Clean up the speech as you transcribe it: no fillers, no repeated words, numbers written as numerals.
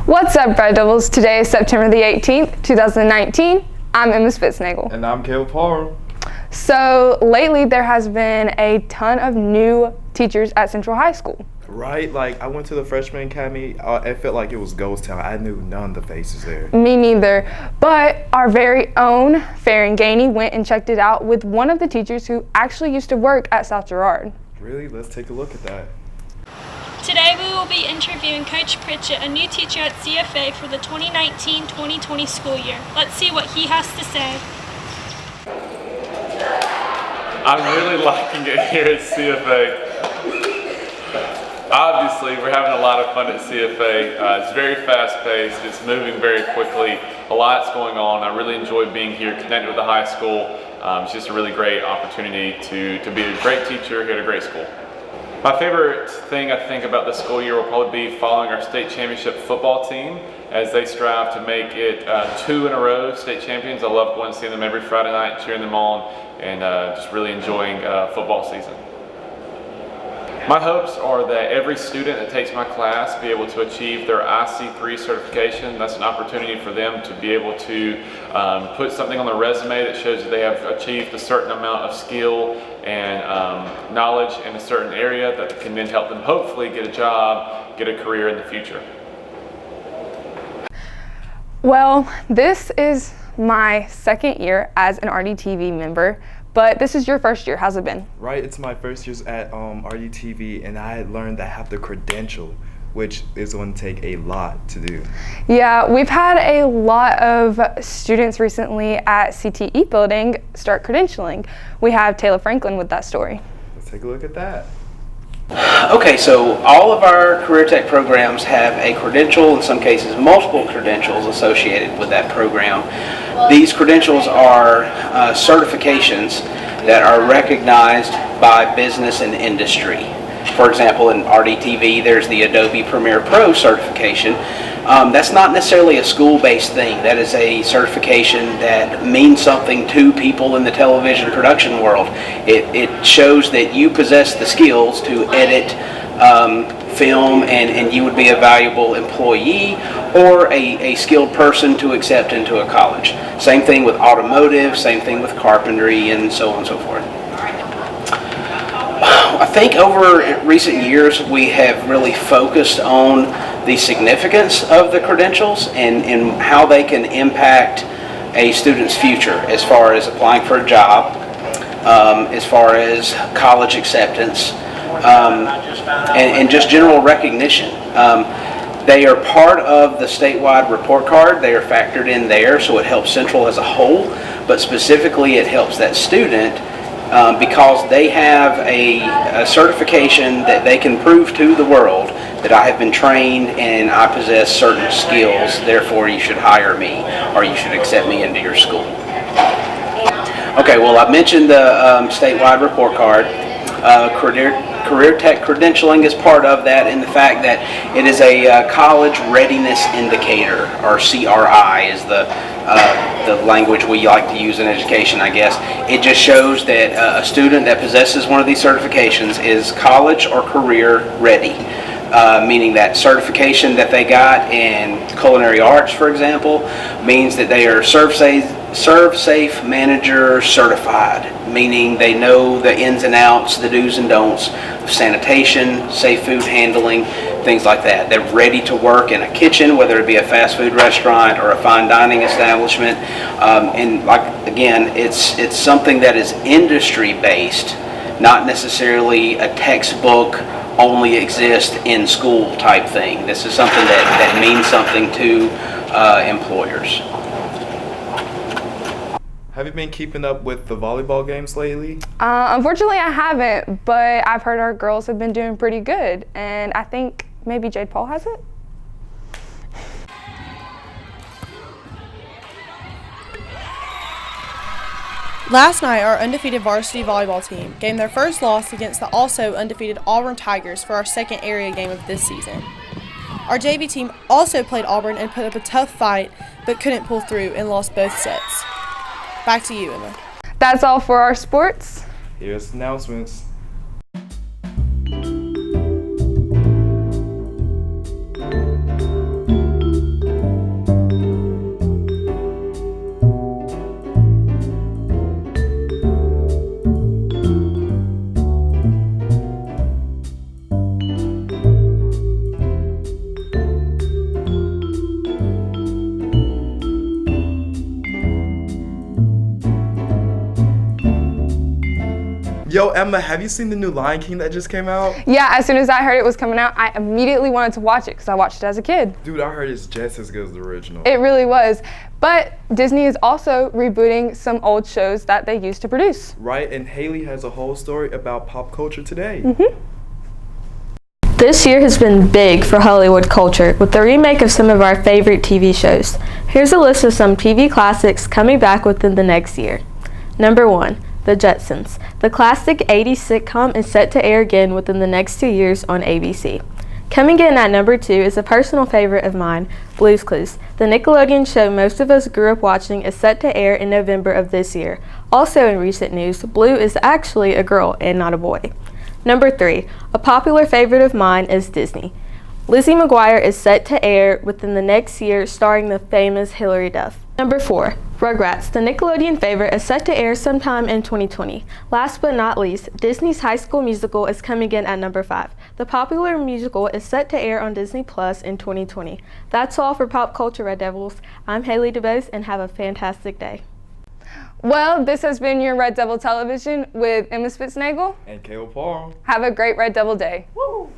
What's up, Red Devils? Today is September the 18th, 2019. I'm Emma Spitznagel. And I'm Caleb Parham. So lately there has been a ton of new teachers at Central High School. Right, like I went to the freshman academy, it felt like it was ghost town. I knew none of the faces there. Me neither, but our very own Farron Gainey went and checked it out with one of the teachers who actually used to work at South Girard. Really? Let's take a look at that. Today we will be interviewing Coach Pritchett, a new teacher at CFA for the 2019-2020 school year. Let's see what he has to say. I'm really liking it here at CFA. Obviously, we're having a lot of fun at CFA. It's very fast-paced. It's moving very quickly. A lot's going on. I really enjoy being here, connected with the high school. It's just a really great opportunity to be a great teacher here at a great school. My favorite thing I think about this school year will probably be following our state championship football team as they strive to make it 2 in a row state champions. I love going and seeing them every Friday night, cheering them on, and just really enjoying football season. My hopes are that every student that takes my class be able to achieve their IC3 certification. That's an opportunity for them to be able to put something on their resume that shows that they have achieved a certain amount of skill and knowledge in a certain area that can then help them hopefully get a job, get a career in the future. Well, this is my second year as an Rdtv member. But this is your first year. How's it been? Right, it's my first year at Rdtv, and I learned that I have the credential, which is going to take a lot to do. Yeah, we've had a lot of students recently at CTE building start credentialing. We have Taylor Franklin with that story. Let's take a look at that. Okay, so all of our career tech programs have a credential, in some cases multiple credentials associated with that program. These credentials are certifications that are recognized by business and industry. For example, in Rdtv, there's the Adobe Premiere Pro certification. That's not necessarily a school-based thing. That is a certification that means something to people in the television production world. It shows that you possess the skills to edit film, and you would be a valuable employee or a skilled person to accept into a college. Same thing with automotive, same thing with carpentry, and so on and so forth. I think over recent years we have really focused on the significance of the credentials and how they can impact a student's future as far as applying for a job, as far as college acceptance, and just general recognition. They are part of the statewide report card. They are factored in there, so it helps Central as a whole, but specifically it helps that student because they have a certification that they can prove to the world that I have been trained and I possess certain skills, therefore you should hire me or you should accept me into your school. Okay, well, I mentioned the statewide report card. Career Tech credentialing is part of that in the fact that it is a college readiness indicator, or CRI is the language we like to use in education, I guess. It just shows that a student that possesses one of these certifications is college or career ready, meaning that certification that they got in culinary arts, for example, means that they are Serve-Safe Manager certified, meaning they know the ins and outs, the do's and don'ts of sanitation, safe food handling, things like that. They're ready to work in a kitchen, whether it be a fast food restaurant or a fine dining establishment. And like, again, it's something that is industry based, not necessarily a textbook only exists in school type thing. This is something that means something to employers. Have you been keeping up with the volleyball games lately? Unfortunately, I haven't, but I've heard our girls have been doing pretty good, and I think maybe Jade Paul has it. Last night, our undefeated varsity volleyball team gained their first loss against the also undefeated Auburn Tigers for our second area game of this season. Our JV team also played Auburn and put up a tough fight, but couldn't pull through and lost both sets. Back to you, Emma. That's all for our sports. Here's announcements. Yo, Emma, have you seen the new Lion King that just came out? Yeah, as soon as I heard it was coming out, I immediately wanted to watch it because I watched it as a kid. Dude, I heard it's just as good as the original. It really was. But Disney is also rebooting some old shows that they used to produce. Right, and Haley has a whole story about pop culture today. This year has been big for Hollywood culture with the remake of some of our favorite TV shows. Here's a list of some TV classics coming back within the next year. Number 1, The Jetsons. The classic 80s sitcom is set to air again within the next 2 years on ABC. Coming in at number 2 is a personal favorite of mine, Blue's Clues. The Nickelodeon show most of us grew up watching is set to air in November of this year. Also in recent news, Blue is actually a girl and not a boy. Number 3, a popular favorite of mine is Disney. Lizzie McGuire is set to air within the next year, starring the famous Hilary Duff. Number 4, Rugrats. The Nickelodeon favorite is set to air sometime in 2020. Last but not least, Disney's High School Musical is coming in at number 5. The popular musical is set to air on Disney Plus in 2020. That's all for Pop Culture Red Devils. I'm Haley DeBose and have a fantastic day. Well, this has been your Red Devil Television with Emma Spitznagel. And Caleb Paul. Have a great Red Devil day. Woo!